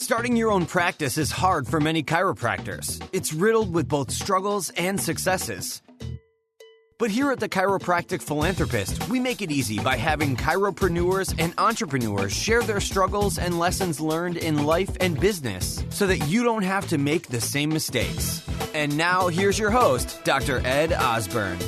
Starting your own practice is hard for many chiropractors. It's riddled with both struggles and successes. But here at the Chiropractic Philanthropist, we make it easy by having chiropreneurs and entrepreneurs share their struggles and lessons learned in life and business so that you don't have to make the same mistakes. And now, here's your host, Dr. Ed Osborne.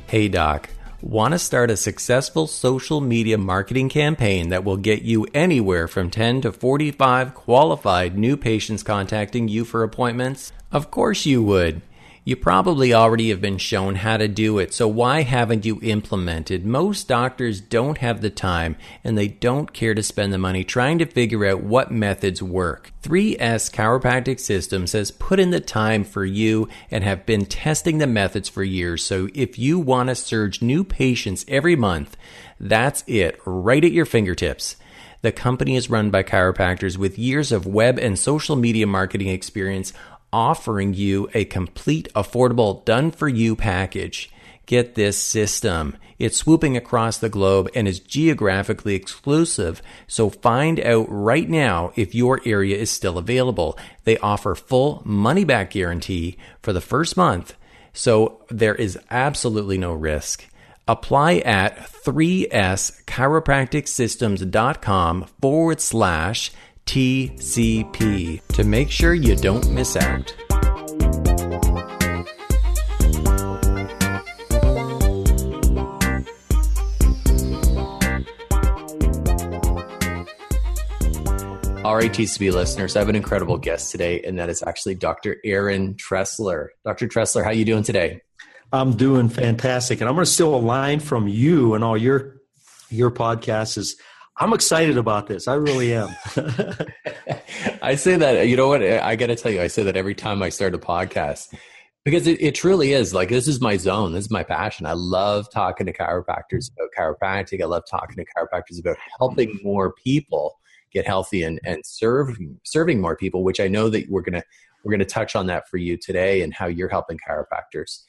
Hey Doc, want to start a successful social media marketing campaign that will get you anywhere from 10 to 45 qualified new patients contacting you for appointments? Of course you would. You probably already have been shown how to do it, so why haven't you implemented? Most doctors don't have the time and they don't care to spend the money trying to figure out what methods work. 3S Chiropractic Systems has put in the time for you and have been testing the methods for years, so if you want to surge new patients every month, that's it, right at your fingertips. The company is run by chiropractors with years of web and social media marketing experience, offering you a complete, affordable, done-for-you package. Get this system. It's swooping across the globe and is geographically exclusive, so find out right now if your area is still available. They offer full money-back guarantee for the first month, so there is absolutely no risk. Apply at 3schiropracticsystems.com/TCP to make sure you don't miss out. All right, TCP listeners, I have an incredible guest today, and that is actually Dr. Aaron Tressler. Dr. Tressler, how are you doing today? I'm doing fantastic, and I'm going to steal a line from you and all your podcasts. Is I'm excited about this. I really am. I say that, you know what, I got to tell you, I say that every time I start a podcast because it truly is like, this is my zone. This is my passion. I love talking to chiropractors about chiropractic. I love talking to chiropractors about helping more people get healthy and serving more people, which I know that we're going to touch on that for you today and how you're helping chiropractors.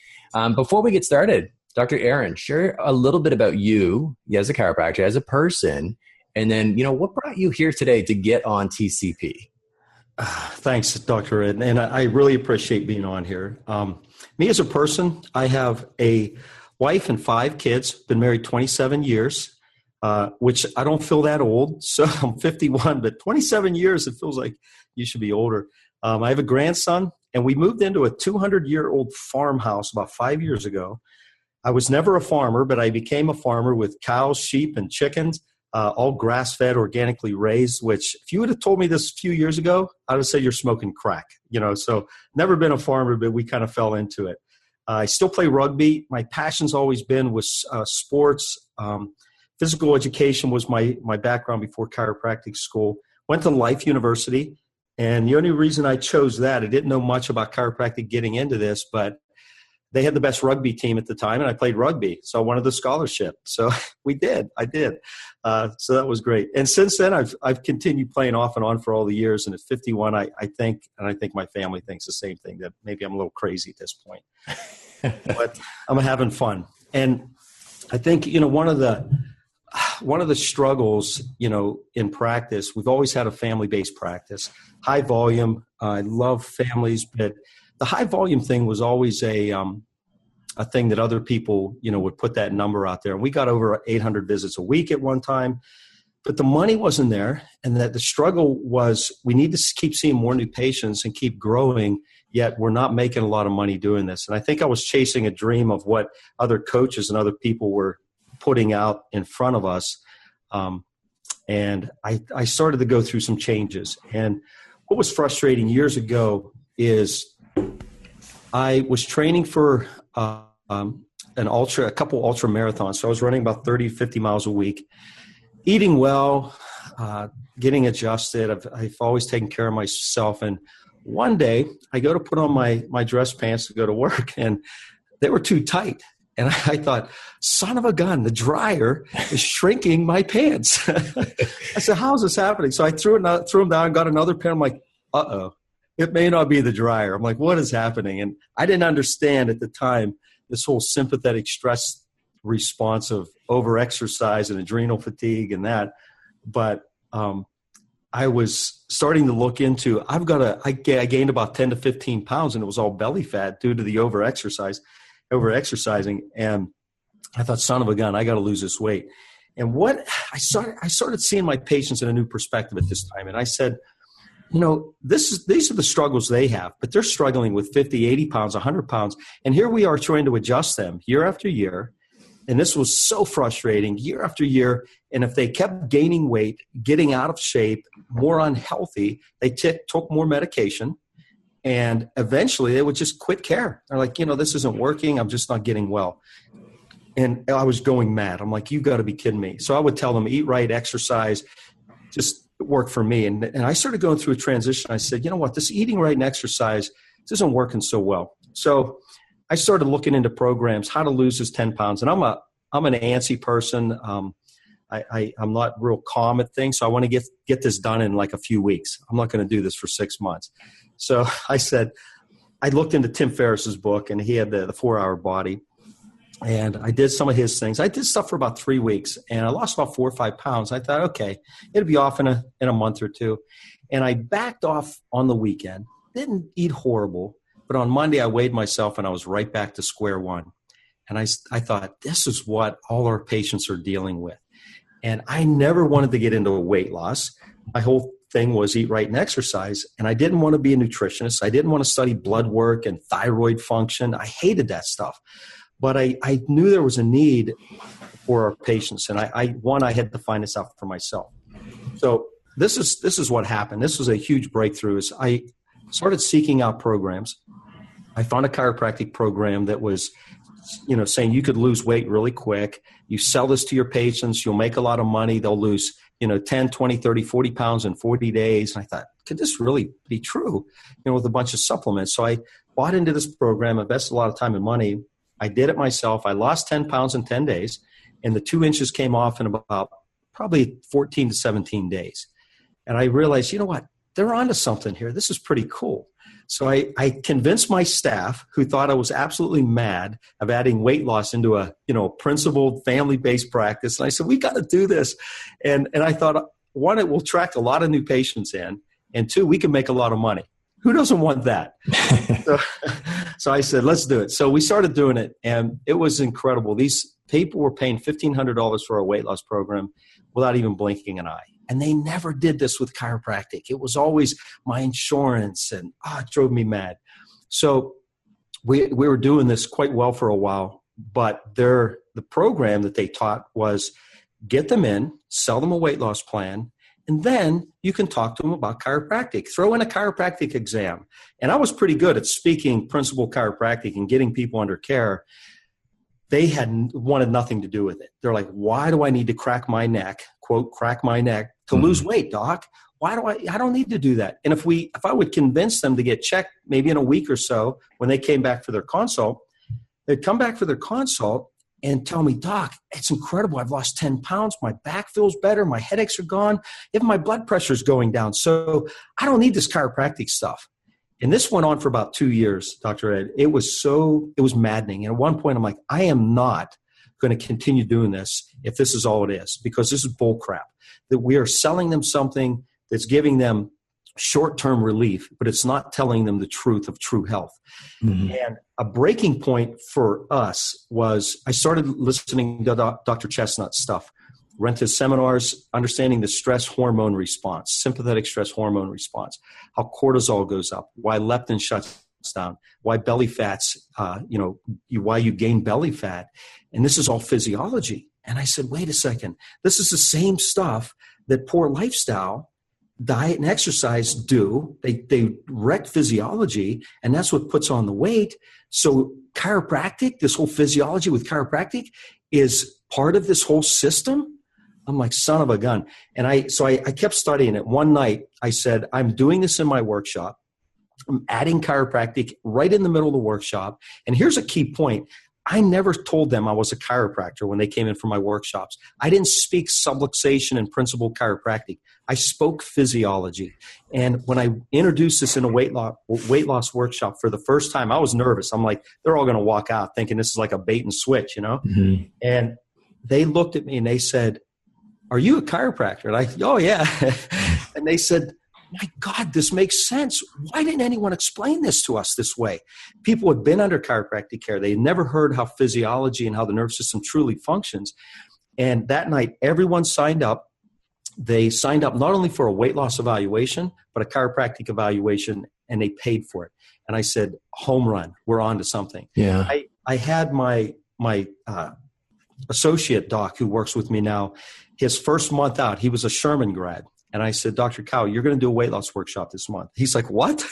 Before we get started, Dr. Aaron, share a little bit about you as a chiropractor, as a person, and then, what brought you here today to get on TCP? Thanks, Dr. Ed, and I really appreciate being on here. Me as a person, I have a wife and 5 kids, been married 27 years, which I don't feel that old. So I'm 51, but 27 years, it feels like you should be older. I have a grandson, and we moved into a 200-year-old farmhouse about 5 years ago. I was never a farmer, but I became a farmer with cows, sheep, and chickens, all grass-fed, organically raised, which if you would have told me this a few years ago, I would say you're smoking crack. So never been a farmer, but we kind of fell into it. I still play rugby. My passion's always been with sports. Physical education was my background before chiropractic school. Went to Life University. And the only reason I chose that, I didn't know much about chiropractic getting into this, but they had the best rugby team at the time, and I played rugby. So I wanted the scholarship. So I did. So that was great. And since then, I've continued playing off and on for all the years. And at 51, I think my family thinks the same thing, that maybe I'm a little crazy at this point. But I'm having fun. And I think, one of the struggles, in practice, we've always had a family-based practice, high volume. I love families, but the high volume thing was always a thing that other people, would put that number out there. And we got over 800 visits a week at one time, but the money wasn't there. And that the struggle was we need to keep seeing more new patients and keep growing, yet we're not making a lot of money doing this. And I think I was chasing a dream of what other coaches and other people were putting out in front of us. And I started to go through some changes. And what was frustrating years ago is I was training for a couple ultra marathons. So I was running about 30, 50 miles a week, eating well, getting adjusted. I've always taken care of myself. And one day I go to put on my dress pants to go to work, and they were too tight. And I thought, son of a gun, the dryer is shrinking my pants. I said, how is this happening? So I threw them down, got another pair. I'm like, uh-oh, it may not be the dryer. I'm like, what is happening? And I didn't understand at the time this whole sympathetic stress response of overexercise and adrenal fatigue and that. But I was starting to look into, I gained about 10 to 15 pounds, and it was all belly fat due to the overexercising. And I thought, son of a gun, I got to lose this weight. And what I started seeing my patients in a new perspective at this time. And I said, these are the struggles they have, but they're struggling with 50, 80 pounds, 100 pounds. And here we are trying to adjust them year after year. And this was so frustrating year after year. And if they kept gaining weight, getting out of shape, more unhealthy, they took more medication. And eventually they would just quit care. They're like, this isn't working. I'm just not getting well. And I was going mad. I'm like, you got to be kidding me. So I would tell them, eat right, exercise, just work for me. And I started going through a transition. I said, you know what, this eating right and exercise, this isn't working so well. So I started looking into programs, how to lose this 10 pounds. And I'm an antsy person. I'm not real calm at things. So I want to get this done in like a few weeks. I'm not going to do this for 6 months. So I looked into Tim Ferriss's book, and he had the 4-Hour Body. And I did some of his things. I did stuff for about 3 weeks, and I lost about 4 or 5 pounds. I thought, okay, it'll be off in a month or two. And I backed off on the weekend. Didn't eat horrible, but on Monday I weighed myself, and I was right back to square one. And I thought, this is what all our patients are dealing with. And I never wanted to get into a weight loss. My whole thing was eat right and exercise. And I didn't want to be a nutritionist. I didn't want to study blood work and thyroid function. I hated that stuff. But I knew there was a need for our patients. And I had to find this out for myself. So this is what happened. This was a huge breakthrough. Is I started seeking out programs. I found a chiropractic program that was, saying you could lose weight really quick. You sell this to your patients. You'll make a lot of money. They'll lose, 10, 20, 30, 40 pounds in 40 days. And I thought, could this really be true? With a bunch of supplements. So I bought into this program, invested a lot of time and money. I did it myself. I lost 10 pounds in 10 days, and the 2 inches came off in about probably 14 to 17 days. And I realized, you know what? They're onto something here. This is pretty cool. So I convinced my staff, who thought I was absolutely mad of adding weight loss into a principled family-based practice. And I said, we got to do this. And I thought, one, it will attract a lot of new patients in, and two, we can make a lot of money. Who doesn't want that? So I said, let's do it. So we started doing it, and it was incredible. These people were paying $1,500 for a weight loss program without even blinking an eye. And they never did this with chiropractic. It was always my insurance, and it drove me mad. So we were doing this quite well for a while, but the program that they taught was get them in, sell them a weight loss plan, and then you can talk to them about chiropractic. Throw in a chiropractic exam. And I was pretty good at speaking principal chiropractic and getting people under care. They wanted nothing to do with it. They're like, why do I need to crack my neck, quote, crack my neck to lose weight, doc? Why do I don't need to do that. And if I would convince them to get checked maybe in a week or so when they came back for their consult, they'd come back for their consult and tell me, doc, it's incredible. I've lost 10 pounds. My back feels better. My headaches are gone. Even my blood pressure is going down. So I don't need this chiropractic stuff. And this went on for about 2 years, Dr. Ed. It was maddening. And at one point I'm like, I am not going to continue doing this if this is all it is, because this is bull crap. That we are selling them something that's giving them short-term relief, but it's not telling them the truth of true health. Mm-hmm. And a breaking point for us was I started listening to Dr. Chestnut's stuff, went to seminars, understanding the stress hormone response, sympathetic stress hormone response, how cortisol goes up, why leptin shuts down, why belly fats, why you gain belly fat. And this is all physiology. And I said, wait a second, this is the same stuff that poor lifestyle, diet and exercise do. They wreck physiology, and that's what puts on the weight. So chiropractic, this whole physiology with chiropractic is part of this whole system. I'm like, son of a gun. And I kept studying it. One night I said, I'm doing this in my workshop. I'm adding chiropractic right in the middle of the workshop. And here's a key point. I never told them I was a chiropractor when they came in for my workshops. I didn't speak subluxation and principal chiropractic. I spoke physiology. And when I introduced this in a weight loss workshop for the first time, I was nervous. I'm like, they're all going to walk out thinking this is like a bait and switch, you know? Mm-hmm. And they looked at me and they said, "Are you a chiropractor?" And I, "Oh yeah." And they said, "My God, this makes sense. Why didn't anyone explain this to us this way?" People had been under chiropractic care. They had never heard how physiology and how the nervous system truly functions. And that night, everyone signed up. They signed up not only for a weight loss evaluation, but a chiropractic evaluation, and they paid for it. And I said, home run, we're on to something. Yeah. I had my associate doc who works with me now, his first month out, he was a Sherman grad. And I said, "Dr. Cow, you're going to do a weight loss workshop this month." He's like, "What?"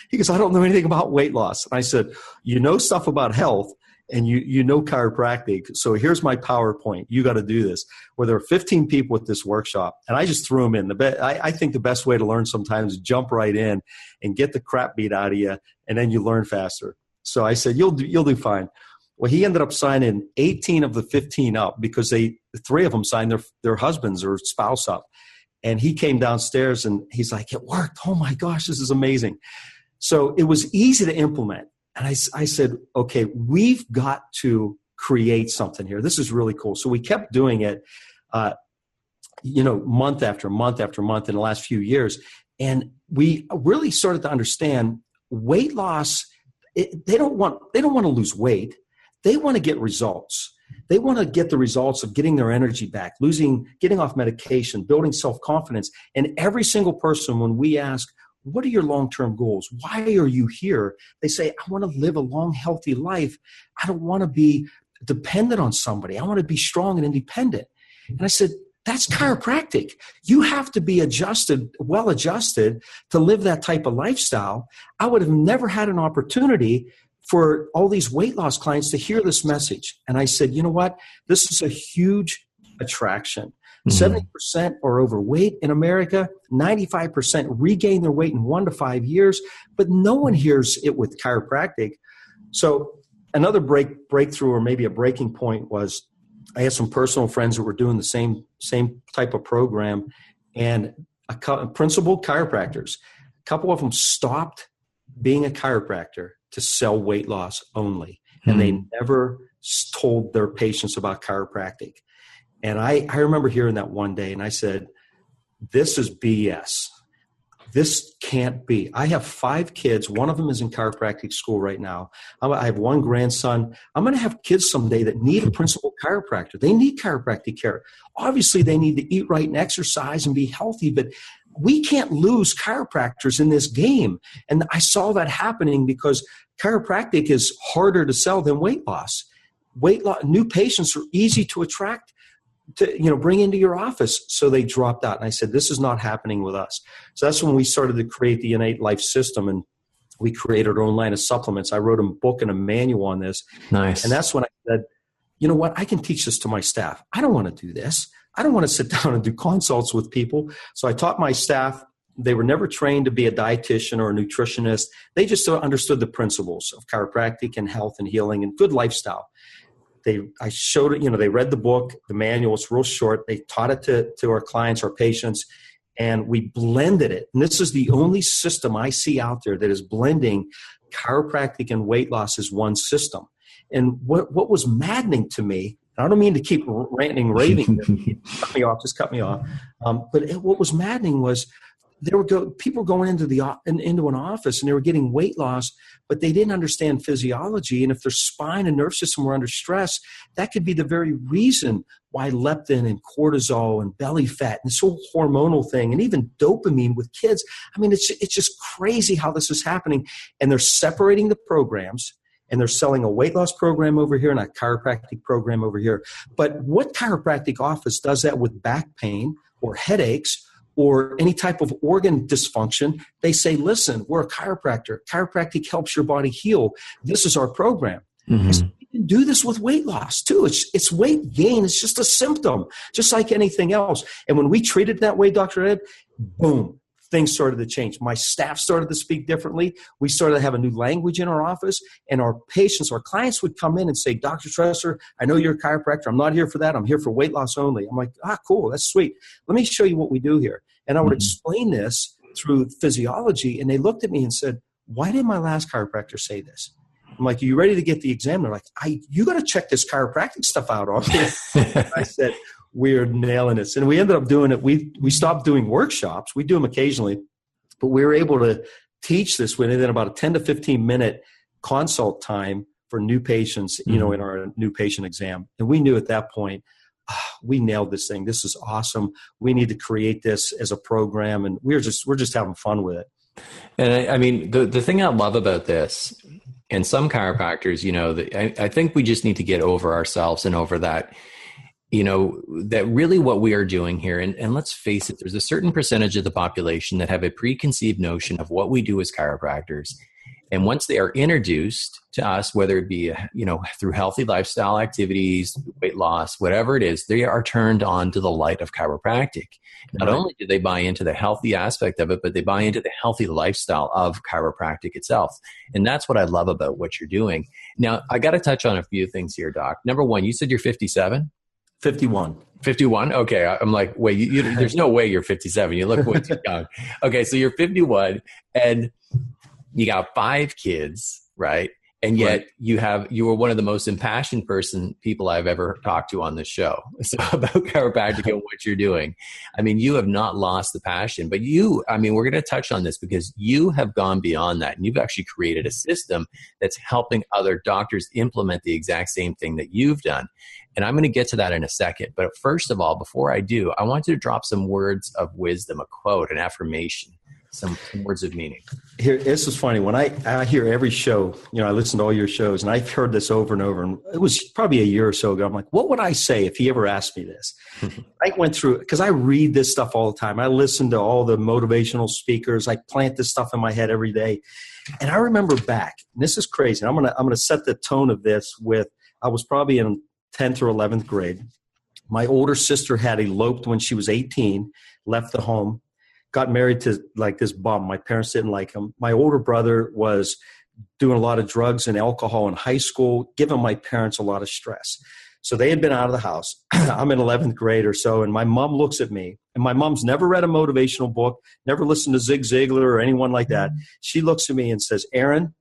He goes, "I don't know anything about weight loss." And I said, "You know stuff about health and you know chiropractic. So here's my PowerPoint. You got to do this." Well, there were 15 people at this workshop, and I just threw them in. I think the best way to learn sometimes is jump right in and get the crap beat out of you, and then you learn faster. So I said, you'll do fine. Well, he ended up signing 18 of the 15 up because 3 of them signed their husbands or spouse up. And he came downstairs and he's like, "It worked. Oh my gosh, this is amazing." So it was easy to implement. And I said, "Okay, we've got to create something here. This is really cool." So we kept doing it, month after month after month in the last few years. And we really started to understand weight loss. They don't want to lose weight. They want to get results. They want to get the results of getting their energy back, getting off medication, building self-confidence. And every single person, when we ask, "What are your long-term goals? Why are you here?" They say, "I want to live a long, healthy life. I don't want to be dependent on somebody. I want to be strong and independent." And I said, that's chiropractic. You have to be well adjusted to live that type of lifestyle. I would have never had an opportunity for all these weight loss clients to hear this message. And I said, you know what? This is a huge attraction. 70% are overweight in America. 95% regain their weight in 1 to 5 years, but no one hears it with chiropractic. So another breakthrough or maybe a breaking point was I had some personal friends that were doing the same type of program, and principal chiropractors. A couple of them stopped being a chiropractor to sell weight loss only. And they never told their patients about chiropractic. And I remember hearing that one day, and I said, this is BS. This can't be. I have 5 kids. One of them is in chiropractic school right now. I have 1 grandson. I'm going to have kids someday that need a principal chiropractor. They need chiropractic care. Obviously, they need to eat right and exercise and be healthy, but we can't lose chiropractors in this game. And I saw that happening because chiropractic is harder to sell than weight loss. New patients are easy to attract, to bring into your office. So they dropped out. And I said, this is not happening with us. So that's when we started to create the Innate Life System, and we created our own line of supplements. I wrote a book and a manual on this. Nice. And that's when I said, you know what? I can teach this to my staff. I don't want to do this. I don't want to sit down and do consults with people. So I taught my staff. They were never trained to be a dietitian or a nutritionist. They just understood the principles of chiropractic and health and healing and good lifestyle. I showed it, they read the book, the manual. It's real short. They taught it to our clients, our patients, and we blended it. And this is the only system I see out there that is blending chiropractic and weight loss as one system. And what was maddening to me, I don't mean to keep ranting, raving, cut me off. But what was maddening was people going into an office and they were getting weight loss, but they didn't understand physiology. And if their spine and nerve system were under stress, that could be the very reason why leptin and cortisol and belly fat and this whole hormonal thing and even dopamine with kids. I mean, it's just crazy how this is happening. And they're separating the programs, and they're selling a weight loss program over here and a chiropractic program over here. But what chiropractic office does that with back pain or headaches or any type of organ dysfunction? They say, listen, we're a chiropractor. Chiropractic helps your body heal. This is our program. Mm-hmm. So you can do this with weight loss too. It's weight gain. It's just a symptom, just like anything else. And when we treat it that way, Dr. Ed, boom, things started to change. My staff started to speak differently. We started to have a new language in our office, and our patients, our clients would come in and say, Dr. Tressler, I know you're a chiropractor. I'm not here for that. I'm here for weight loss only. I'm like, cool. That's sweet. Let me show you what we do here. And I would explain this through physiology, and they looked at me and said, why didn't my last chiropractor say this? I'm like, are you ready to get the exam? They're like, you got to check this chiropractic stuff out on me. I said, we're nailing this. And we ended up doing it. We stopped doing workshops. We do them occasionally, but we were able to teach this within about a 10 to 15 minute consult time for new patients, in our new patient exam. And we knew at that point, we nailed this thing. This is awesome. We need to create this as a program. And we're just having fun with it. And I mean, the thing I love about this, and some chiropractors, I think we just need to get over ourselves and over that, that really what we are doing here. And let's face it, there's a certain percentage of the population that have a preconceived notion of what we do as chiropractors. And once they are introduced to us, whether it be, through healthy lifestyle activities, weight loss, whatever it is, they are turned on to the light of chiropractic. Not only do they buy into the healthy aspect of it, but they buy into the healthy lifestyle of chiropractic itself. And that's what I love about what you're doing. Now, I got to touch on a few things here, Doc. Number one, you said you're 57? 51. 51? Okay. I'm like, wait, there's no way you're 57. You look way too young. Okay, so you're 51 and you got 5 kids, right? And yet you were one of the most impassioned people I've ever talked to on this show. So about chiropractic and what you're doing. I mean, you have not lost the passion, but we're going to touch on this because you have gone beyond that and you've actually created a system that's helping other doctors implement the exact same thing that you've done. And I'm going to get to that in a second. But first of all, before I do, I want you to drop some words of wisdom, a quote, an affirmation. Some words of meaning. Here, this is funny. When I hear every show, I listen to all your shows, and I've heard this over and over. And it was probably a year or so ago. I'm like, what would I say if he ever asked me this? I went through it because I read this stuff all the time. I listen to all the motivational speakers. I plant this stuff in my head every day. And I remember back, and this is crazy. I'm gonna set the tone of this with. I was probably in 10th or 11th grade. My older sister had eloped when she was 18, left the home. Got married to like this bum. My parents didn't like him. My older brother was doing a lot of drugs and alcohol in high school, giving my parents a lot of stress. So they had been out of the house. I'm in 11th grade or so, and my mom looks at me, and my mom's never read a motivational book, never listened to Zig Ziglar or anyone like that. She looks at me and says, Aaron,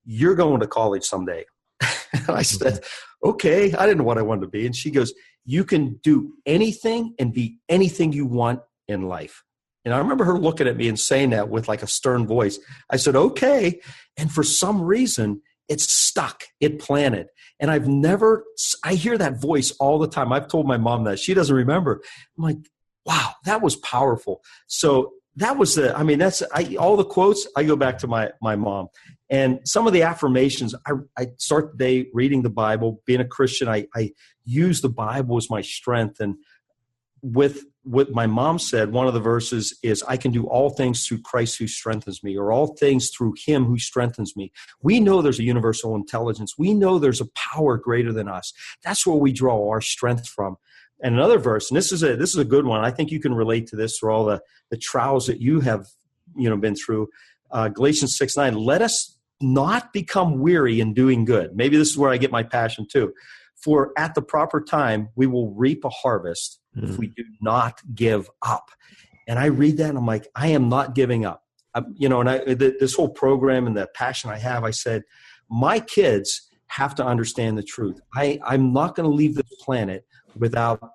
you're going to college someday. And I said, okay. I didn't know what I wanted to be. And she goes, you can do anything and be anything you want in life. And I remember her looking at me and saying that with like a stern voice. I said, okay. And for some reason, it stuck. It planted. And I hear that voice all the time. I've told my mom that. She doesn't remember. I'm like, wow, that was powerful. So that was all the quotes, I go back to my mom. And some of the affirmations, I start the day reading the Bible. Being a Christian, I use the Bible as my strength. And with what my mom said, one of the verses is, I can do all things through Christ who strengthens me, or all things through him who strengthens me. We know there's a universal intelligence. We know there's a power greater than us. That's where we draw our strength from. And another verse, and this is a good one. I think you can relate to this through all the trials that you have been through. Galatians 6:9, let us not become weary in doing good. Maybe this is where I get my passion too. For at the proper time, we will reap a harvest if we do not give up. And I read that and I'm like, I am not giving up. This whole program and the passion I have, I said, my kids have to understand the truth. I'm not going to leave this planet without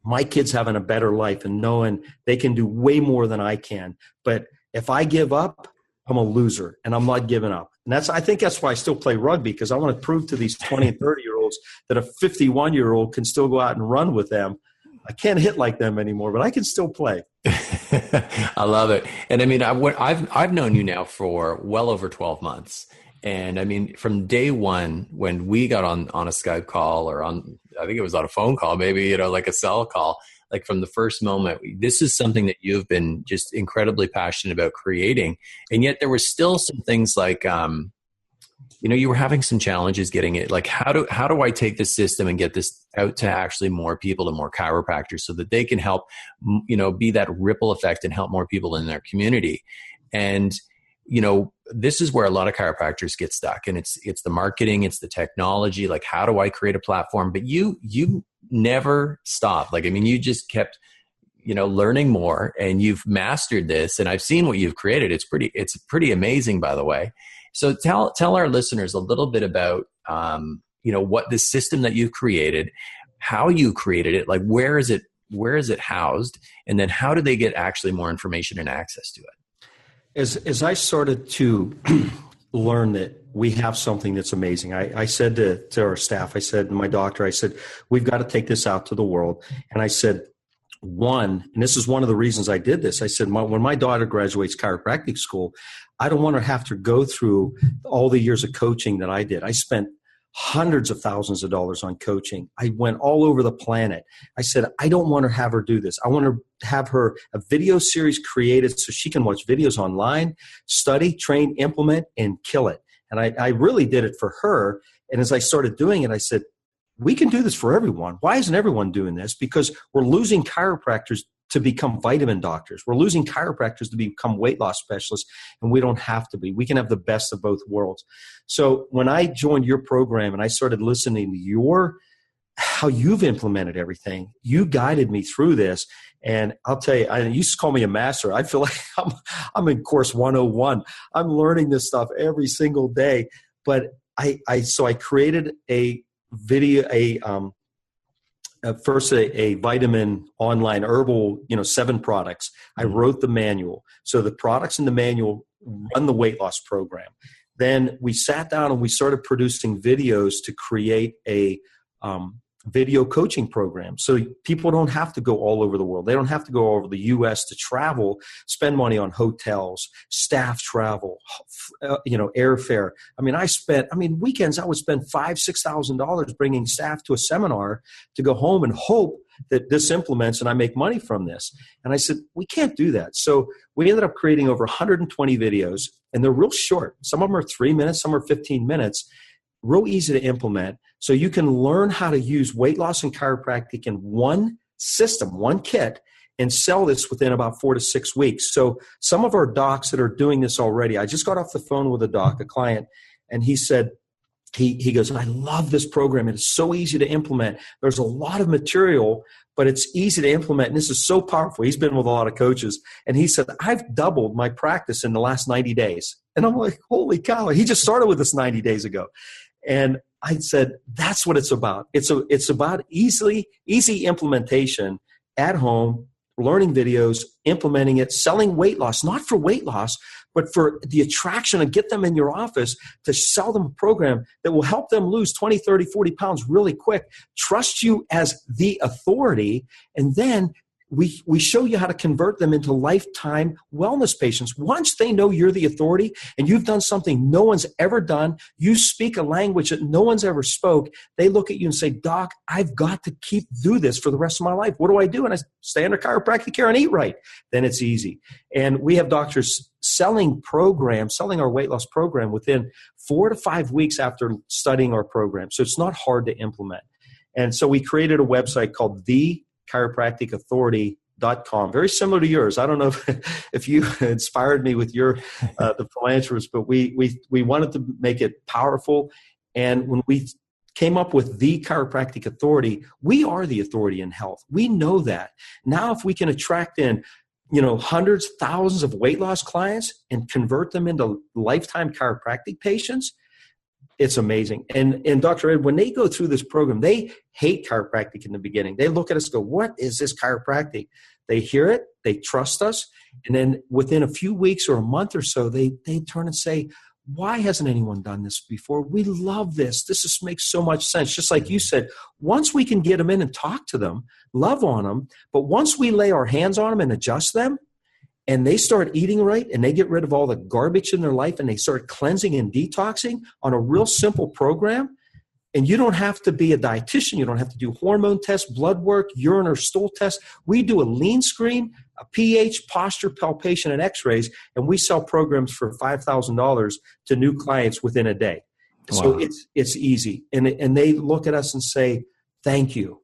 my kids having a better life and knowing they can do way more than I can. But if I give up, I'm a loser, and I'm not giving up. And I think that's why I still play rugby, because I want to prove to these 20 and 30-year-olds that a 51-year-old can still go out and run with them. I can't hit like them anymore, but I can still play. I love it. And I mean, I've known you now for well over 12 months. And I mean, from day one, when we got on a Skype call or I think it was on a phone call, maybe, like a cell call, like from the first moment, this is something that you've been just incredibly passionate about creating. And yet there were still some things like, you were having some challenges getting it. Like, how do I take this system and get this out to actually more people and more chiropractors so that they can help, be that ripple effect and help more people in their community? And, this is where a lot of chiropractors get stuck, and it's the marketing, it's the technology. Like, how do I create a platform? But you never stopped. Like, I mean, you just kept, learning more, and you've mastered this. And I've seen what you've created. It's pretty amazing, by the way. So tell our listeners a little bit about, what the system that you've created, how you created it, like where is it housed, and then how do they get actually more information and access to it? As I started to learn that we have something that's amazing, I said to our staff, I said to my doctor, I said, we've got to take this out to the world. And I said, and this is one of the reasons I did this, I said, when my daughter graduates chiropractic school, I don't want her to have to go through all the years of coaching that I did. I spent hundreds of thousands of dollars on coaching. I went all over the planet. I said, I don't want her to have her do this. I want to have her a video series created so she can watch videos online, study, train, implement, and kill it. And I really did it for her. And as I started doing it, I said, we can do this for everyone. Why isn't everyone doing this? Because we're losing chiropractors to become vitamin doctors. We're losing chiropractors to become weight loss specialists, and we don't have to be. We can have the best of both worlds. So when I joined your program and I started listening to how you've implemented everything, you guided me through this. And I'll tell you, you used to call me a master. I feel like I'm in course 101. I'm learning this stuff every single day. But I created a video, first a vitamin online herbal, 7 products. I wrote the manual. So the products in the manual run the weight loss program. Then we sat down and we started producing videos to create a video coaching program. So people don't have to go all over the world. They don't have to go all over the U.S. to travel, spend money on hotels, staff travel, airfare. Weekends I would spend $5,000-$6,000 bringing staff to a seminar to go home and hope that this implements and I make money from this. And I said, we can't do that. So we ended up creating over 120 videos, and they're real short. Some of them are 3 minutes, some are 15 minutes. Real easy to implement. So you can learn how to use weight loss and chiropractic in one system, one kit, and sell this within about 4 to 6 weeks. So some of our docs that are doing this already, I just got off the phone with a client, and he said, he goes, I love this program. It is so easy to implement. There's a lot of material, but it's easy to implement. And this is so powerful. He's been with a lot of coaches. And he said, I've doubled my practice in the last 90 days. And I'm like, holy cow. He just started with this 90 days ago. And I said, that's what it's about. It's about easy implementation at home, learning videos, implementing it, selling weight loss, not for weight loss, but for the attraction and get them in your office to sell them a program that will help them lose 20, 30, 40 pounds really quick, trust you as the authority, and then we show you how to convert them into lifetime wellness patients. Once they know you're the authority and you've done something no one's ever done, you speak a language that no one's ever spoke, they look at you and say, Doc, I've got to do this for the rest of my life. What do I do? And I stay under chiropractic care and eat right. Then it's easy. And we have doctors selling our weight loss program within 4 to 5 weeks after studying our program. So it's not hard to implement. And so we created a website called chiropracticauthority.com, very similar to yours. I don't know if you inspired me with your the philanthropist, but we wanted to make it powerful. And when we came up with the Chiropractic Authority, we are the authority in health. We know that. Now if we can attract in hundreds, thousands of weight loss clients and convert them into lifetime chiropractic patients, it's amazing. And Dr. Ed, when they go through this program, they hate chiropractic in the beginning. They look at us and go, what is this chiropractic? They hear it, they trust us, and then within a few weeks or a month or so, they turn and say, why hasn't anyone done this before? We love this. This just makes so much sense. Just like you said, once we can get them in and talk to them, love on them, but once we lay our hands on them and adjust them, and they start eating right, and they get rid of all the garbage in their life, and they start cleansing and detoxing on a real simple program, and you don't have to be a dietitian. You don't have to do hormone tests, blood work, urine or stool tests. We do a lean screen, a pH, posture, palpation, and x-rays, and we sell programs for $5,000 to new clients within a day. So it's easy. And they look at us and say, thank you.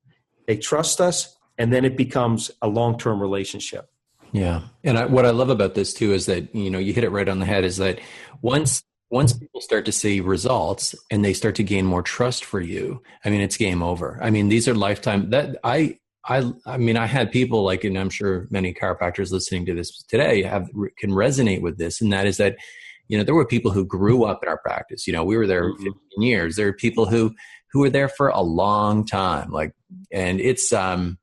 They trust us, and then it becomes a long-term relationship. Yeah. And what I love about this too is that, you hit it right on the head, is that once people start to see results and they start to gain more trust for you, I mean, it's game over. I mean, these are lifetime that I had people like, and I'm sure many chiropractors listening to this today can resonate with this. And that is that, there were people who grew up in our practice. We were there 15 years. There are people who were there for a long time. And it's a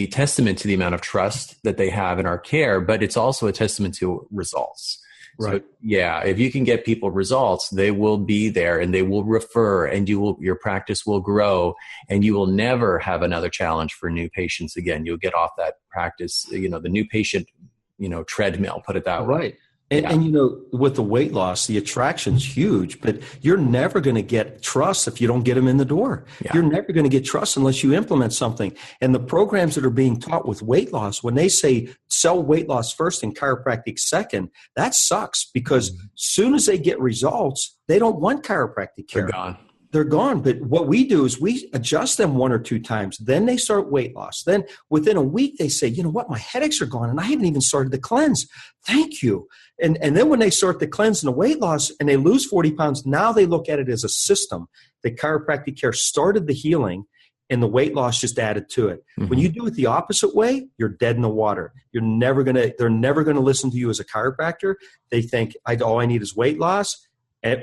testament to the amount of trust that they have in our care, but it's also a testament to results. Right. So, yeah, if you can get people results, they will be there and they will refer, and your practice will grow, and you will never have another challenge for new patients again. You'll get off that practice, the new patient, treadmill, put it that way. Right. And with the weight loss, the attraction's huge, but you're never going to get trust if you don't get them in the door. Yeah. You're never going to get trust unless you implement something. And the programs that are being taught with weight loss, when they say sell weight loss first and chiropractic second, that sucks, because soon as they get results, they don't want chiropractic care. They're gone. But what we do is we adjust them 1 or 2 times. Then they start weight loss. Then within a week, they say, you know what, my headaches are gone and I haven't even started the cleanse. Thank you. And then when they start the cleanse and the weight loss and they lose 40 pounds, now they look at it as a system. The chiropractic care started the healing and the weight loss just added to it. Mm-hmm. When you do it the opposite way, you're dead in the water. They're never going to listen to you as a chiropractor. They think all I need is weight loss.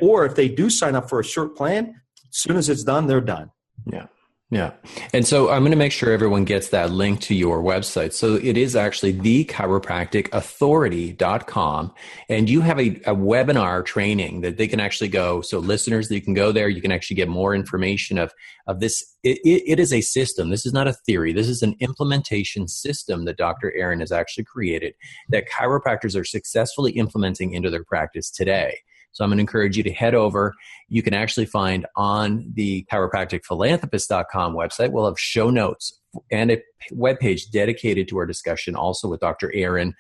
Or if they do sign up for a short plan, as soon as it's done, they're done. Yeah. Yeah. And so I'm going to make sure everyone gets that link to your website. So it is actually thechiropracticauthority.com. And you have a webinar training that they can actually go. So listeners, you can go there. You can actually get more information of this. It is a system. This is not a theory. This is an implementation system that Dr. Aaron has actually created that chiropractors are successfully implementing into their practice today. So I'm going to encourage you to head over. You can actually find on the chiropracticphilanthropist.com website, we'll have show notes and a webpage dedicated to our discussion also with Dr. Aaron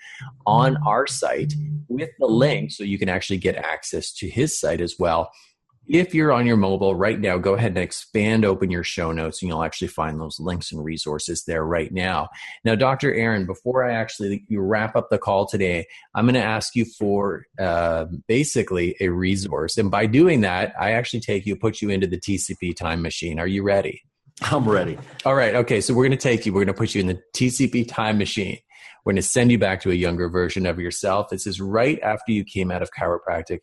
on our site with the link so you can actually get access to his site as well. If you're on your mobile right now, go ahead and expand open your show notes and you'll actually find those links and resources there right now. Now, Dr. Aaron, before you wrap up the call today, I'm going to ask you for basically a resource. And by doing that, I actually put you into the TCP time machine. Are you ready? I'm ready. All right. Okay. So we're going to put you in the TCP time machine. We're going to send you back to a younger version of yourself. This is right after you came out of chiropractic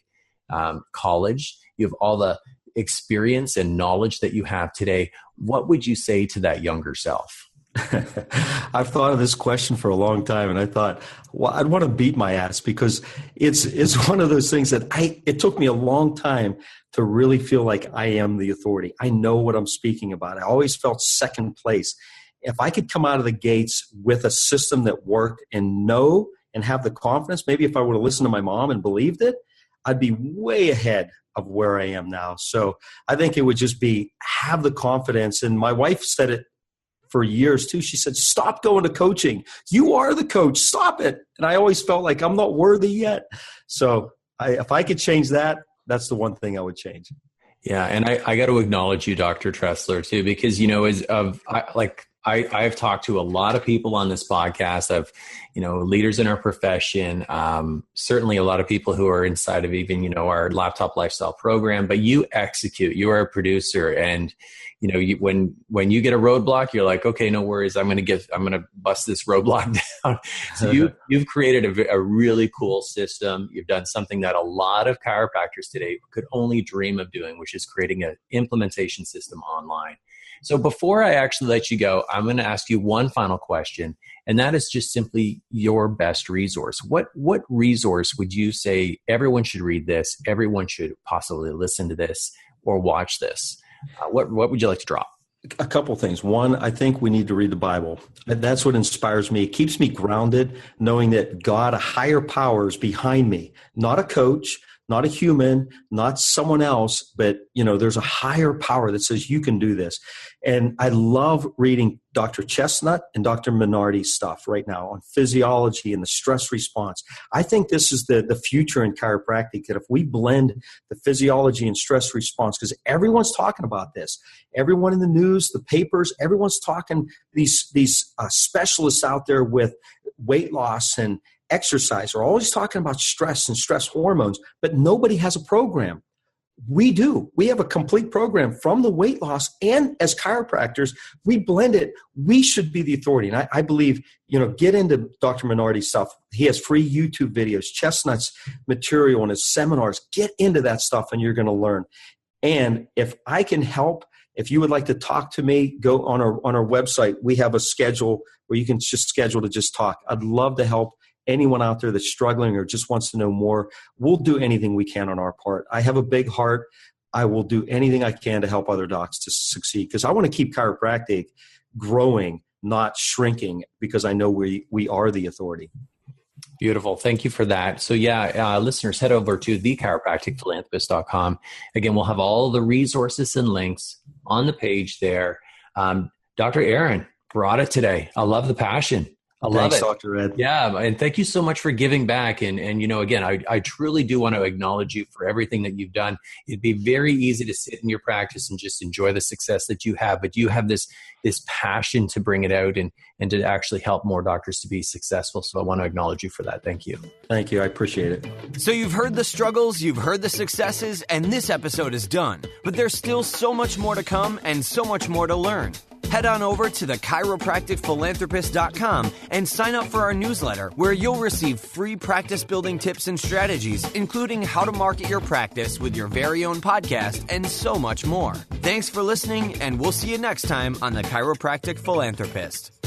college. You have all the experience and knowledge that you have today. What would you say to that younger self? I've thought of this question for a long time, and I thought, well, I'd want to beat my ass because it's one of those things that it took me a long time to really feel like I am the authority. I know what I'm speaking about. I always felt second place. If I could come out of the gates with a system that worked and know and have the confidence, maybe if I would have listened to my mom and believed it, I'd be way ahead of where I am now. So I think it would just be have the confidence. And my wife said it for years too. She said, stop going to coaching. You are the coach. Stop it. And I always felt like I'm not worthy yet. So if I could change that, that's the one thing I would change. Yeah. And I got to acknowledge you, Dr. Tressler, too, because, I've talked to a lot of people on this podcast of, leaders in our profession, certainly a lot of people who are inside of even, our laptop lifestyle program, but you execute, you are a producer. And, when you get a roadblock, you're like, okay, no worries. I'm going to bust this roadblock down. So you've created a really cool system. You've done something that a lot of chiropractors today could only dream of doing, which is creating an implementation system online. So before I actually let you go, I'm going to ask you one final question, and that is just simply your best resource. What resource would you say everyone should read this, everyone should possibly listen to this or watch this? What would you like to drop? A couple of things. One, I think we need to read the Bible. That's what inspires me. It keeps me grounded, knowing that God, a higher power, is behind me, not a coach, not a human, not someone else, but there's a higher power that says you can do this. And I love reading Dr. Chestnut and Dr. Minardi's stuff right now on physiology and the stress response. I think this is the future in chiropractic, that if we blend the physiology and stress response, because everyone's talking about this, everyone in the news, the papers, everyone's talking, these specialists out there with weight loss and exercise are always talking about stress and stress hormones, but nobody has a program. We do. We have a complete program from the weight loss, and as chiropractors, we blend it. We should be the authority. And I believe, get into Dr. Minardi's stuff. He has free YouTube videos, Chestnut's material and his seminars. Get into that stuff and you're going to learn. And if I can help, if you would like to talk to me, go on our website. We have a schedule where you can just schedule to just talk. I'd love to help anyone out there that's struggling or just wants to know more. We'll do anything we can on our part. I have a big heart. I will do anything I can to help other docs to succeed, because I want to keep chiropractic growing, not shrinking, because I know we are the authority. Beautiful. Thank you for that. So listeners, head over to thechiropracticphilanthropist.com. Again, we'll have all the resources and links on the page there. Dr. Aaron brought it today. I love the passion. I love it. Dr. Ed. Yeah. And thank you so much for giving back. And again, I truly do want to acknowledge you for everything that you've done. It'd be very easy to sit in your practice and just enjoy the success that you have, but you have this passion to bring it out and to actually help more doctors to be successful. So I want to acknowledge you for that. Thank you. Thank you. I appreciate it. So you've heard the struggles, you've heard the successes, and this episode is done. But there's still so much more to come and so much more to learn. Head on over to the chiropracticphilanthropist.com and sign up for our newsletter, where you'll receive free practice building tips and strategies, including how to market your practice with your very own podcast and so much more. Thanks for listening, and we'll see you next time on the Chiropractic Philanthropist.